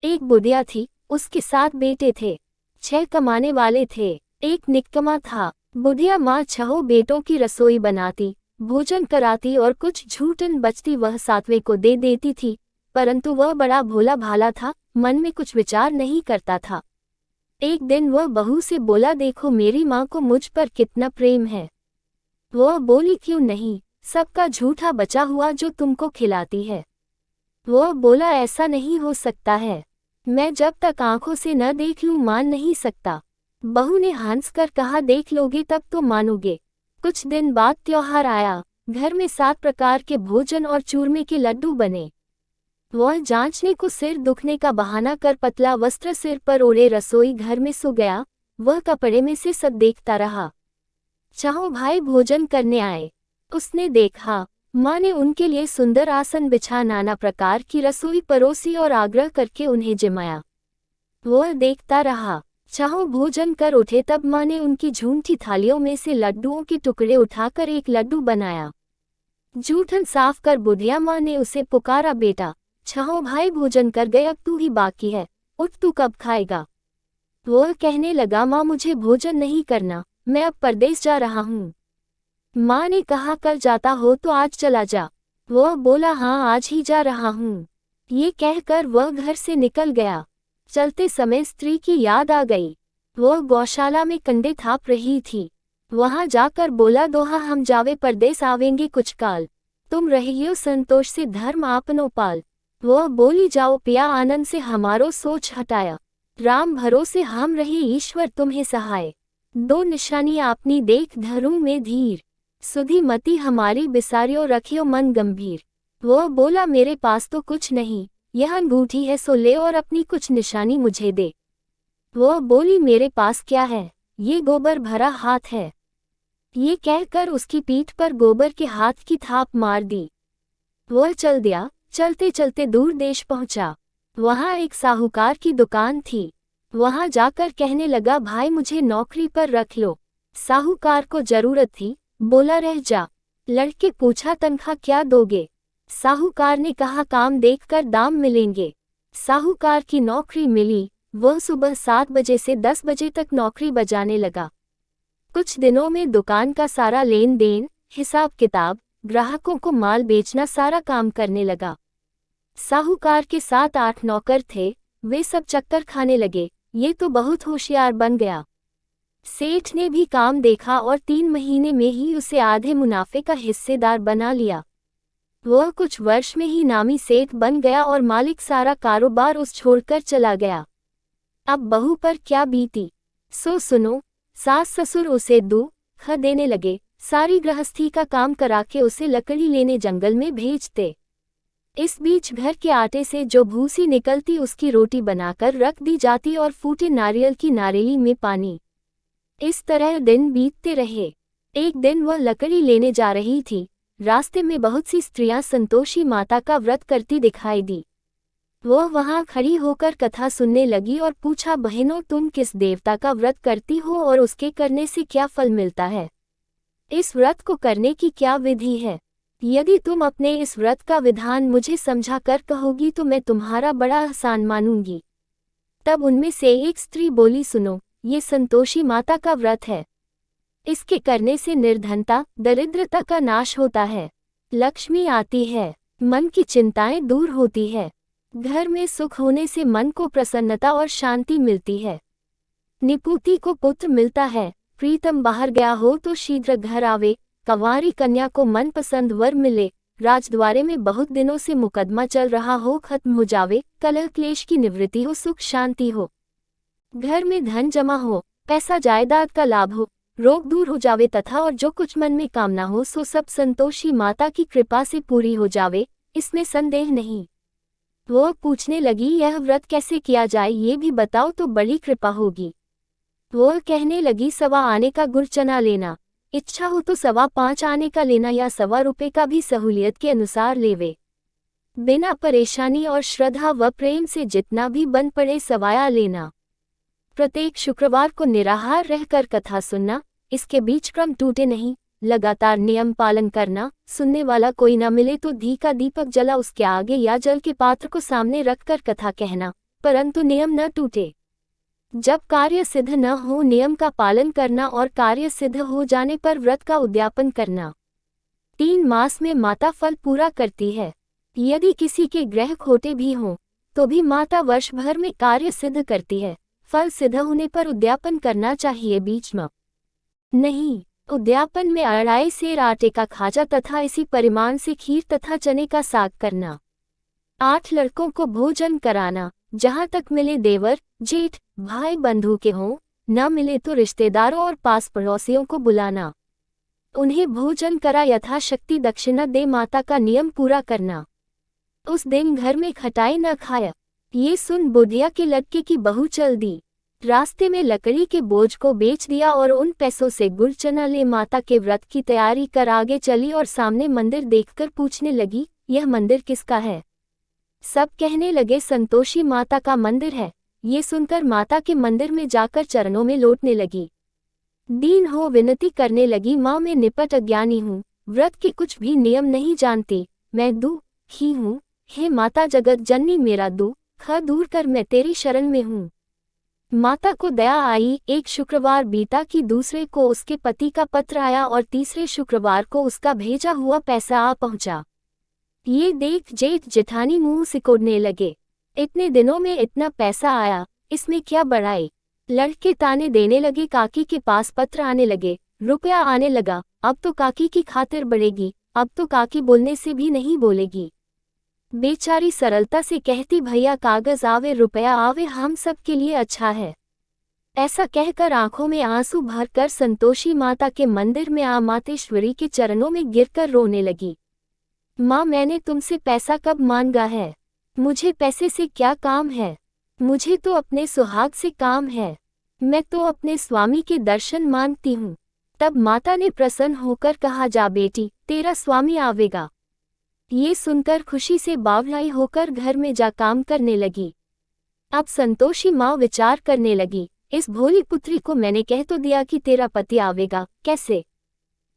एक बुढ़िया थी, उसके 7 बेटे थे। 6 कमाने वाले थे, एक निकम्मा था। बुढ़िया माँ 6 बेटों की रसोई बनाती, भोजन कराती और कुछ झूठन बचती वह 7वें को दे देती थी, परंतु वह बड़ा भोला भाला था, मन में कुछ विचार नहीं करता था। एक दिन वह बहू से बोला, देखो मेरी माँ को मुझ पर कितना प्रेम है। वह बोली, क्यों नहीं, सबका झूठा बचा हुआ जो तुमको खिलाती है। वह बोला, ऐसा नहीं हो सकता है, मैं जब तक आंखों से न देख लूं मान नहीं सकता। बहू ने हंसकर कहा, देख लोगे तब तो मानोगे। कुछ दिन बाद त्योहार आया, घर में 7 प्रकार के भोजन और चूरमे के लड्डू बने। वह जांचने को सिर दुखने का बहाना कर पतला वस्त्र सिर पर ओढ़े रसोई घर में सो गया। वह कपड़े में से सब देखता रहा। 4 भाई भोजन करने आए। उसने देखा, माँ ने उनके लिए सुंदर आसन बिछा नाना प्रकार की रसोई परोसी और आग्रह करके उन्हें जिमाया। वह देखता रहा। 4 भोजन कर उठे तब माँ ने उनकी झूठी थालियों में से लड्डुओं के टुकड़े उठाकर एक लड्डू बनाया। जूठन साफ कर बुढ़िया माँ ने उसे पुकारा, बेटा 6 भाई भोजन कर गए, अब तू ही बाकी है, उठ, तू कब खाएगा। वह कहने लगा, माँ मुझे भोजन नहीं करना, मैं अब परदेश जा रहा हूँ। माँ ने कहा, कल जाता हो तो आज चला जा। वह बोला, हाँ आज ही जा रहा हूँ। ये कहकर वह घर से निकल गया। चलते समय स्त्री की याद आ गई। वह गौशाला में कंडे थाप रही थी। वहां जाकर बोला, दोहा हम जावे परदेस आवेंगे कुछ काल, तुम रहियो संतोष से धर्म आपनो पाल। वह बोली, जाओ पिया आनंद से हमारो सोच हटाया, राम भरोसे हम रहे ईश्वर तुम्हें सहाय। 2 निशानी आपनी देख धरूं में धीर, सुधी मति हमारी बिसारियो रखियो मन गंभीर। वह बोला, मेरे पास तो कुछ नहीं, यह अंगूठी है सो ले और अपनी कुछ निशानी मुझे दे। वह बोली, मेरे पास क्या है, ये गोबर भरा हाथ है। ये कहकर उसकी पीठ पर गोबर के हाथ की थाप मार दी। वह चल दिया। चलते चलते दूर देश पहुंचा। वहां एक साहूकार की दुकान थी। वहां जाकर कहने लगा, भाई मुझे नौकरी पर रख लो। साहूकार को जरूरत थी, बोला, रह जा। लड़के पूछा, तनख्वाह क्या दोगे। साहूकार ने कहा, काम देखकर दाम मिलेंगे। साहूकार की नौकरी मिली। वह सुबह 7 बजे से 10 बजे तक नौकरी बजाने लगा। कुछ दिनों में दुकान का सारा लेन देन, हिसाब किताब, ग्राहकों को माल बेचना सारा काम करने लगा। साहूकार के 7-8 नौकर थे, वे सब चक्कर खाने लगे, ये तो बहुत होशियार बन गया। सेठ ने भी काम देखा और 3 महीने में ही उसे आधे मुनाफे का हिस्सेदार बना लिया। वह कुछ वर्ष में ही नामी सेठ बन गया और मालिक सारा कारोबार उस छोड़कर चला गया। अब बहू पर क्या बीती, सो सुनो। सास ससुर उसे दुख देने लगे, सारी गृहस्थी का काम करा के उसे लकड़ी लेने जंगल में भेजते। इस बीच घर के आटे से जो भूसी निकलती उसकी रोटी बनाकर रख दी जाती और फूटे नारियल की नारेली में पानी। इस तरह दिन बीतते रहे। एक दिन वह लकड़ी लेने जा रही थी। रास्ते में बहुत सी स्त्रियां संतोषी माता का व्रत करती दिखाई दी। वह वहां खड़ी होकर कथा सुनने लगी और पूछा, बहनों तुम किस देवता का व्रत करती हो और उसके करने से क्या फल मिलता है। इस व्रत को करने की क्या विधि है। यदि तुम अपने इस व्रत का विधान मुझे समझा कर कहोगी तो मैं तुम्हारा बड़ा एहसान मानूंगी। तब उनमें से एक स्त्री बोली, सुनो, ये संतोषी माता का व्रत है। इसके करने से निर्धनता, दरिद्रता का नाश होता है, लक्ष्मी आती है, मन की चिंताएं दूर होती है, घर में सुख होने से मन को प्रसन्नता और शांति मिलती है, निपुति को पुत्र मिलता है, प्रीतम बाहर गया हो तो शीघ्र घर आवे, कंवारी कन्या को मनपसंद वर मिले, राजद्वारे में बहुत दिनों से मुकदमा चल रहा हो खत्म हो जावे, कलह क्लेश की निवृत्ति हो, सुख शांति हो, घर में धन जमा हो, पैसा जायदाद का लाभ हो, रोग दूर हो जावे तथा और जो कुछ मन में कामना हो सो सब संतोषी माता की कृपा से पूरी हो जावे, इसमें संदेह नहीं। वह पूछने लगी, यह व्रत कैसे किया जाए ये भी बताओ तो बड़ी कृपा होगी। वह कहने लगी, 1.25 आने का गुड़ चना लेना, इच्छा हो तो 5.25 आने का लेना या 1.25 रुपये का भी सहूलियत के अनुसार लेवे। बिना परेशानी और श्रद्धा व प्रेम से जितना भी बन पड़े सवाया लेना। प्रत्येक शुक्रवार को निराहार रहकर कथा सुनना, इसके बीच क्रम टूटे नहीं, लगातार नियम पालन करना। सुनने वाला कोई न मिले तो घी का दीपक जला उसके आगे या जल के पात्र को सामने रखकर कथा कहना। परंतु नियम न टूटे। जब कार्य सिद्ध न हो, नियम का पालन करना और कार्य सिद्ध हो जाने पर व्रत का उद्यापन करना। 3 मास में माता फल पूरा करती है। यदि किसी के ग्रह खोटे भी हों तो भी माता वर्ष भर में कार्य सिद्ध करती है। फल सिद्ध होने पर उद्यापन करना चाहिए, बीच में नहीं। उद्यापन में अढ़ाई सेर आटे का खाजा तथा इसी परिमाण से खीर तथा चने का साग करना। 8 लड़कों को भोजन कराना। जहाँ तक मिले देवर, जेठ, भाई बंधु के हों, न मिले तो रिश्तेदारों और पास पड़ोसियों को बुलाना। उन्हें भोजन करा यथाशक्ति दक्षिणा दे माता का नियम पूरा करना। उस दिन घर में खटाई न खाया। ये सुन बुढ़िया के लड़के की बहू चल दी। रास्ते में लकड़ी के बोझ को बेच दिया और उन पैसों से गुड़ चना ले माता के व्रत की तैयारी कर आगे चली और सामने मंदिर देखकर पूछने लगी, यह मंदिर किसका है? सब कहने लगे, संतोषी माता का मंदिर है। ये सुनकर माता के मंदिर में जाकर चरणों में लौटने लगी। दीन हो विनती करने लगी, माँ मैं निपट अज्ञानी हूँ, व्रत के कुछ भी नियम नहीं जानती, मैं दुखी हूँ। हे माता जगत जननी, मेरा दुख दूर कर, मैं तेरी शरण में हूँ। माता को दया आई। एक शुक्रवार बीता कि दूसरे को उसके पति का पत्र आया और तीसरे शुक्रवार को उसका भेजा हुआ पैसा आ पहुँचा। ये देख जेठ जेठानी मुंह सिकोड़ने लगे। इतने दिनों में इतना पैसा आया, इसमें क्या बढ़ाई? लड़के ताने देने लगे। काकी के पास पत्र आने लगे, रुपया आने लगा। अब तो काकी की खातिर बढ़ेगी, अब तो काकी बोलने से भी नहीं बोलेगी। बेचारी सरलता से कहती, भैया कागज आवे रुपया आवे, हम सब के लिए अच्छा है। ऐसा कहकर आंखों में आंसू भरकर संतोषी माता के मंदिर में आ मातेश्वरी के चरणों में गिरकर रोने लगी। माँ मैंने तुमसे पैसा कब मांगा है? मुझे पैसे से क्या काम है? मुझे तो अपने सुहाग से काम है। मैं तो अपने स्वामी के दर्शन मांगती हूँ। तब माता ने प्रसन्न होकर कहा, जा बेटी, तेरा स्वामी आवेगा। ये सुनकर खुशी से बावलाई होकर घर में जा काम करने लगी। अब संतोषी माँ विचार करने लगी, इस भोली पुत्री को मैंने कह तो दिया कि तेरा पति आवेगा, कैसे?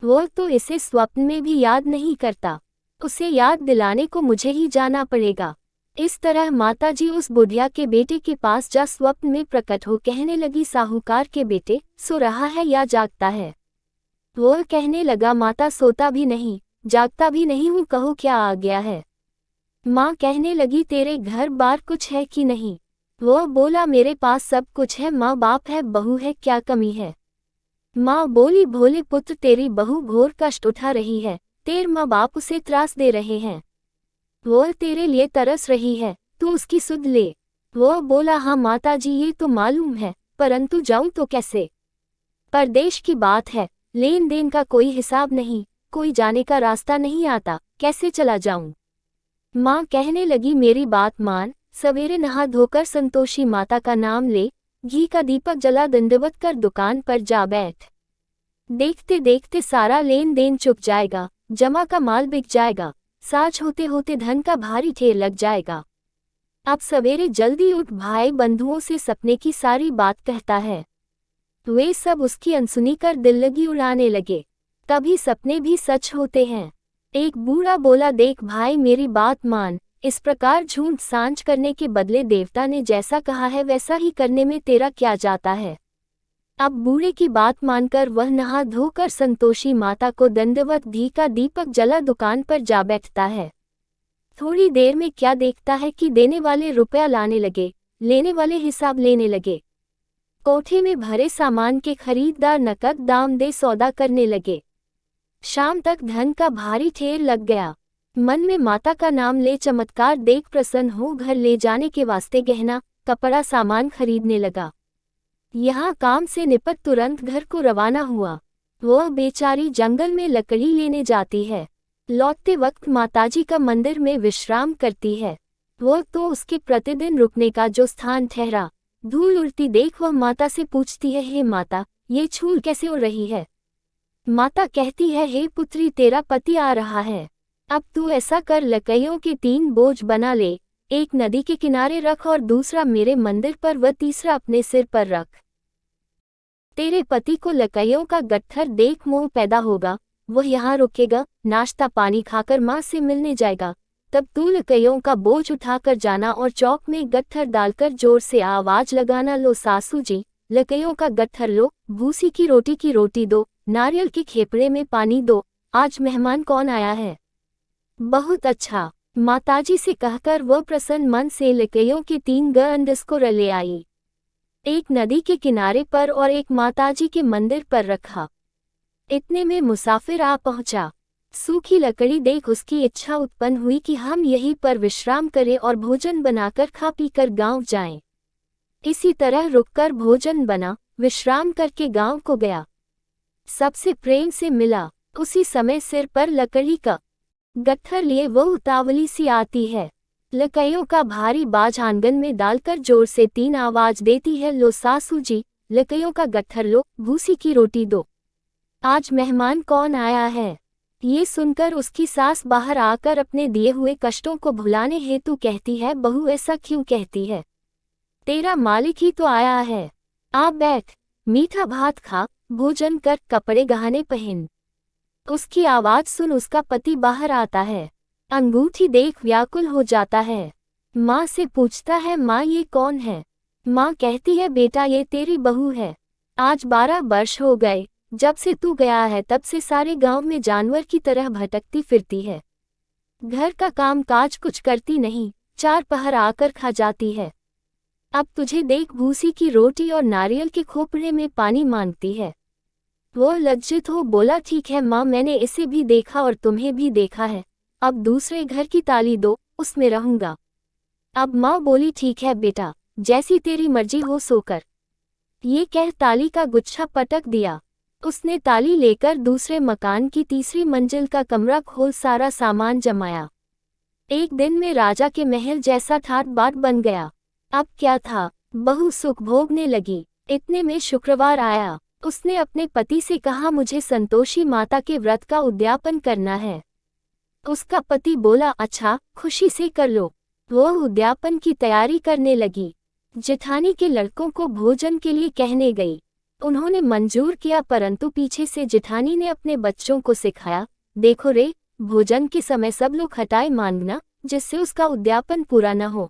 वो तो इसे स्वप्न में भी याद नहीं करता। उसे याद दिलाने को मुझे ही जाना पड़ेगा। इस तरह माताजी उस बुढ़िया के बेटे के पास जा स्वप्न में प्रकट हो कहने लगी, साहूकार के बेटे, सो रहा है या जागता है? वो कहने लगा, माता सोता भी नहीं, जागता भी नहीं हूँ, कहो क्या आ गया है? माँ कहने लगी, तेरे घर बार कुछ है कि नहीं? वो बोला, मेरे पास सब कुछ है, माँ बाप है, बहू है, क्या कमी है? माँ बोली, भोले पुत्र, तेरी बहू घोर कष्ट उठा रही है, तेरे माँ बाप उसे त्रास दे रहे हैं। वो तेरे लिए तरस रही है, तू उसकी सुध ले। वो बोला, हाँ माताजी ये तो मालूम है, परंतु जाऊं तो कैसे? परदेश की बात है, लेन देन का कोई हिसाब नहीं, कोई जाने का रास्ता नहीं आता, कैसे चला जाऊं? माँ कहने लगी, मेरी बात मान, सवेरे नहा धोकर संतोषी माता का नाम ले, घी का दीपक जला दंडवत कर दुकान पर जा बैठ। देखते देखते सारा लेन देन चुक जाएगा, जमा का माल बिक जाएगा, साझ होते होते धन का भारी ढेर लग जाएगा। अब सवेरे जल्दी उठ, भाई बंधुओं से सपने की सारी बात कहता है। वे सब उसकी अनसुनी कर दिल लगी उड़ाने लगे। कभी सपने भी सच होते हैं। एक बूढ़ा बोला, देख भाई मेरी बात मान, इस प्रकार झूठ सांझ करने के बदले देवता ने जैसा कहा है वैसा ही करने में तेरा क्या जाता है? अब बूढ़े की बात मानकर वह नहा धोकर संतोषी माता को दंडवत घी का दीपक जला दुकान पर जा बैठता है। थोड़ी देर में क्या देखता है कि देने वाले रुपया लाने लगे, लेने वाले हिसाब लेने लगे। कोठे में भरे सामान के खरीददार नकद दाम दे सौदा करने लगे। शाम तक धन का भारी ढेर लग गया। मन में माता का नाम ले चमत्कार देख प्रसन्न हो घर ले जाने के वास्ते गहना कपड़ा सामान खरीदने लगा। यहाँ काम से निपट तुरंत घर को रवाना हुआ। वह बेचारी जंगल में लकड़ी लेने जाती है। लौटते वक्त माताजी का मंदिर में विश्राम करती है। वह तो उसके प्रतिदिन रुकने का जो स्थान ठहरा। धूल उड़ती देख वह माता से पूछती है, हे माता, ये धूल कैसे उड़ रही है? माता कहती है, हे पुत्री, तेरा पति आ रहा है। अब तू ऐसा कर, लकड़ियों के 3 बोझ बना ले, एक नदी के किनारे रख और दूसरा मेरे मंदिर पर व तीसरा अपने सिर पर रख। तेरे पति को लकड़ियों का गट्ठर देख मोह पैदा होगा, वह यहाँ रुकेगा, नाश्ता पानी खाकर माँ से मिलने जाएगा, तब तू लकड़ियों का बोझ उठाकर जाना और चौक में गट्ठर डालकर जोर से आवाज लगाना, लो सासू जी लकड़ियों का गट्ठर लो, भूसी की रोटी दो, नारियल के खेपड़े में पानी दो, आज मेहमान कौन आया है। बहुत अच्छा, माताजी से कहकर वह प्रसन्न मन से लकड़ियों के 3 गंडस को ले आई। एक नदी के किनारे पर और एक माताजी के मंदिर पर रखा। इतने में मुसाफिर आ पहुंचा। सूखी लकड़ी देख उसकी इच्छा उत्पन्न हुई कि हम यहीं पर विश्राम करें और भोजन बनाकर खा पीकर गांव जाएं। इसी तरह रुककर भोजन बना, विश्राम करके गांव को गया। सबसे प्रेम से मिला। उसी समय सिर पर लकड़ी का गट्ठर लिए वो उतावली सी आती है। लकड़ियों का भारी बाज आंगन में डालकर जोर से 3 आवाज देती है, लो सासू जी लकड़ियों का गट्ठर लो, भूसी की रोटी दो, आज मेहमान कौन आया है। ये सुनकर उसकी सास बाहर आकर अपने दिए हुए कष्टों को भुलाने हेतु कहती है, बहू ऐसा क्यों कहती है, तेरा मालिक ही तो आया है। आ बैठ, मीठा भात खा, भोजन कर, कपड़े गहने पहन। उसकी आवाज सुन उसका पति बाहर आता है। अंगूठी देख व्याकुल हो जाता है। माँ से पूछता है, माँ ये कौन है। माँ कहती है, बेटा ये तेरी बहू है। आज 12 वर्ष हो गए जब से तू गया है, तब से सारे गांव में जानवर की तरह भटकती फिरती है। घर का काम काज कुछ करती नहीं, 4 पहर आकर खा जाती है। अब तुझे देख भूसी की रोटी और नारियल के खोपड़े में पानी मांगती है। वो लज्जित हो बोला, ठीक है माँ, मैंने इसे भी देखा और तुम्हें भी देखा है, अब दूसरे घर की ताली दो, उसमें रहूंगा। अब माँ बोली, ठीक है बेटा, जैसी तेरी मर्जी हो सो कर। ये कह ताली का गुच्छा पटक दिया। उसने ताली लेकर दूसरे मकान की 3री मंजिल का कमरा खोल सारा सामान जमाया। एक दिन में राजा के महल जैसा ठाट बाट बन गया। अब क्या था, बहू सुख भोगने लगी। इतने में शुक्रवार आया। उसने अपने पति से कहा, मुझे संतोषी माता के व्रत का उद्यापन करना है। उसका पति बोला, अच्छा खुशी से कर लो। वो उद्यापन की तैयारी करने लगी। जेठानी के लड़कों को भोजन के लिए कहने गई। उन्होंने मंजूर किया, परंतु पीछे से जेठानी ने अपने बच्चों को सिखाया, देखो रे, भोजन के समय सब लोग खटाई मांगना, जिससे उसका उद्यापन पूरा न हो।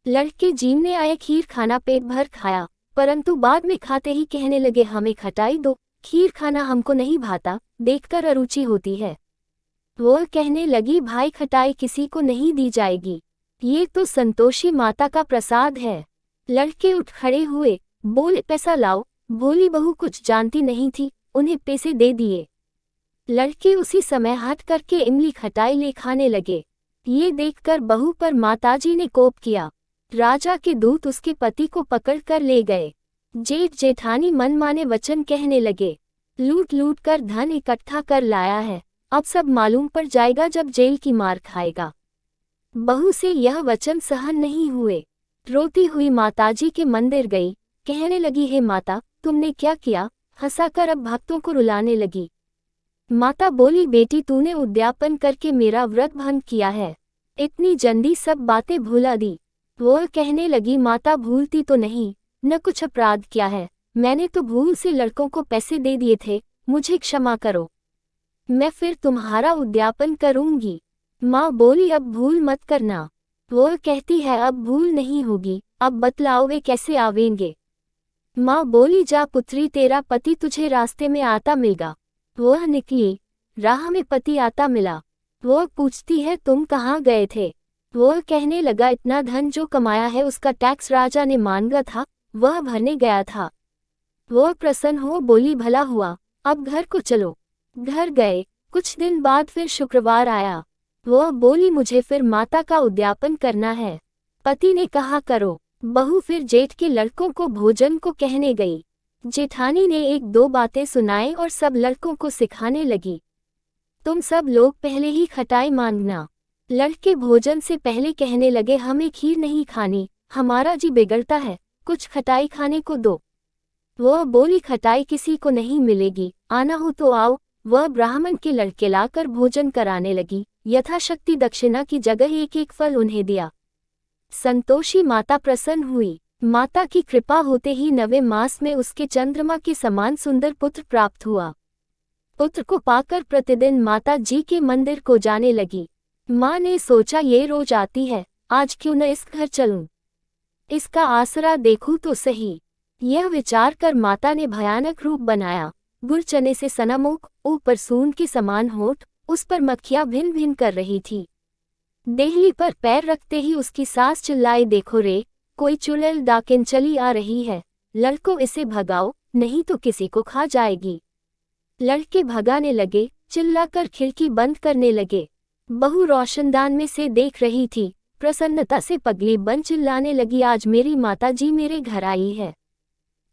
लड़के जीवने आए खीर खाना पेट भर खाया, परंतु बाद में खाते ही कहने लगे, हमें खटाई दो, खीर खाना हमको नहीं भाता, देखकर अरुचि होती है। वो कहने लगी, भाई खटाई किसी को नहीं दी जाएगी, ये तो संतोषी माता का प्रसाद है। लड़के उठ खड़े हुए, बोले, पैसा लाओ। भोली बहू कुछ जानती नहीं थी, उन्हें पैसे दे दिए। लड़के उसी समय हाथ करके इमली खटाई ले खाने लगे। ये देखकर बहू पर माताजी ने कोप किया। राजा के दूत उसके पति को पकड़कर ले गए। जेठ जेठानी मनमाने वचन कहने लगे, लूट लूट कर धन इकट्ठा कर लाया है, अब सब मालूम पड़ जाएगा जब जेल की मार खाएगा। बहू से यह वचन सहन नहीं हुए। रोती हुई माताजी के मंदिर गई, कहने लगी, हे माता, तुमने क्या किया। हंसाकर अब भक्तों को रुलाने लगी। माता बोली, बेटी तूने उद्यापन करके मेरा व्रत भंग किया है, इतनी जल्दी सब बातें भुला दी। वो कहने लगी, माता भूलती तो नहीं, न कुछ अपराध किया है, मैंने तो भूल से लड़कों को पैसे दे दिए थे, मुझे क्षमा करो, मैं फिर तुम्हारा उद्यापन करूंगी। माँ बोली, अब भूल मत करना। वो कहती है, अब भूल नहीं होगी, अब बतलाओ वे कैसे आवेंगे। माँ बोली, जा पुत्री, तेरा पति तुझे रास्ते में आता मिलेगा। वह निकली, राह में पति आता मिला। वो पूछती है, तुम कहाँ गए थे। वह कहने लगा, इतना धन जो कमाया है उसका टैक्स राजा ने मांगा था, वह भरने गया था। वह प्रसन्न हो बोली, भला हुआ, अब घर को चलो। घर गए। कुछ दिन बाद फिर शुक्रवार आया। वह बोली, मुझे फिर माता का उद्यापन करना है। पति ने कहा, करो। बहू फिर जेठ के लड़कों को भोजन को कहने गई। जेठानी ने 1-2 बातें सुनाई और सब लड़कों को सिखाने लगी, तुम सब लोग पहले ही खटाई मांगना। लड़के भोजन से पहले कहने लगे, हमें खीर नहीं खानी, हमारा जी बिगड़ता है, कुछ खटाई खाने को दो। वह बोली, खटाई किसी को नहीं मिलेगी, आना हो तो आओ। वह ब्राह्मण के लड़के लाकर भोजन कराने लगी। यथाशक्ति दक्षिणा की जगह 1-1 फल उन्हें दिया। संतोषी माता प्रसन्न हुई। माता की कृपा होते ही 9वें मास में उसके चंद्रमा के समान सुंदर पुत्र प्राप्त हुआ। पुत्र को पाकर प्रतिदिन माता जी के मंदिर को जाने लगी। माँ ने सोचा ये रोज आती है, आज क्यों न इस घर चलूं, इसका आसरा देखूं तो सही। यह विचार कर माता ने भयानक रूप बनाया। गुड़ चने से सना मुख, ऊपर सून के समान होठ, उस पर मक्खियां भिन भिन कर रही थी। देहली पर पैर रखते ही उसकी सास चिल्लाई, देखो रे, कोई चुड़ैल डाकिन चली आ रही है, लड़को इसे भगाओ, नहीं तो किसी को खा जाएगी। लड़के भगाने लगे, चिल्लाकर खिड़की बंद करने लगे। बहू रोशनदान में से देख रही थी, प्रसन्नता से पगली बन चिल्लाने लगी, आज मेरी माताजी मेरे घर आई है,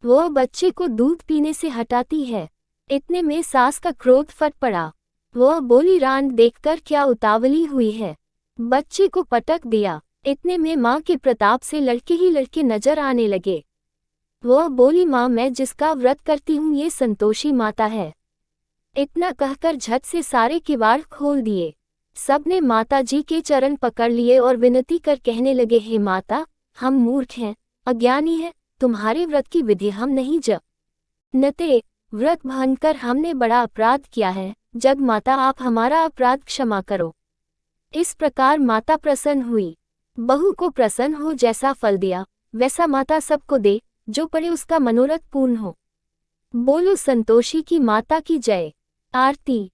वो बच्चे को दूध पीने से हटाती है। इतने में सास का क्रोध फट पड़ा। वह बोली, रान देखकर क्या उतावली हुई है, बच्चे को पटक दिया। इतने में माँ के प्रताप से लड़के ही लड़के नजर आने लगे। वह बोली, माँ मैं जिसका व्रत करती हूँ ये संतोषी माता है। इतना कहकर झट से सारे किवाड़ खोल दिए। सबने माताजी के चरण पकड़ लिए और विनती कर कहने लगे, हे माता, हम मूर्ख हैं, अज्ञानी हैं, तुम्हारे व्रत की विधि हम नहीं जानते, व्रत भंगकर हमने बड़ा अपराध किया है, जग माता आप हमारा अपराध क्षमा करो। इस प्रकार माता प्रसन्न हुई। बहू को प्रसन्न हो जैसा फल दिया वैसा माता सबको दे, जो पड़े उसका मनोरथ पूर्ण हो। बोलो संतोषी की माता की जय। आरती।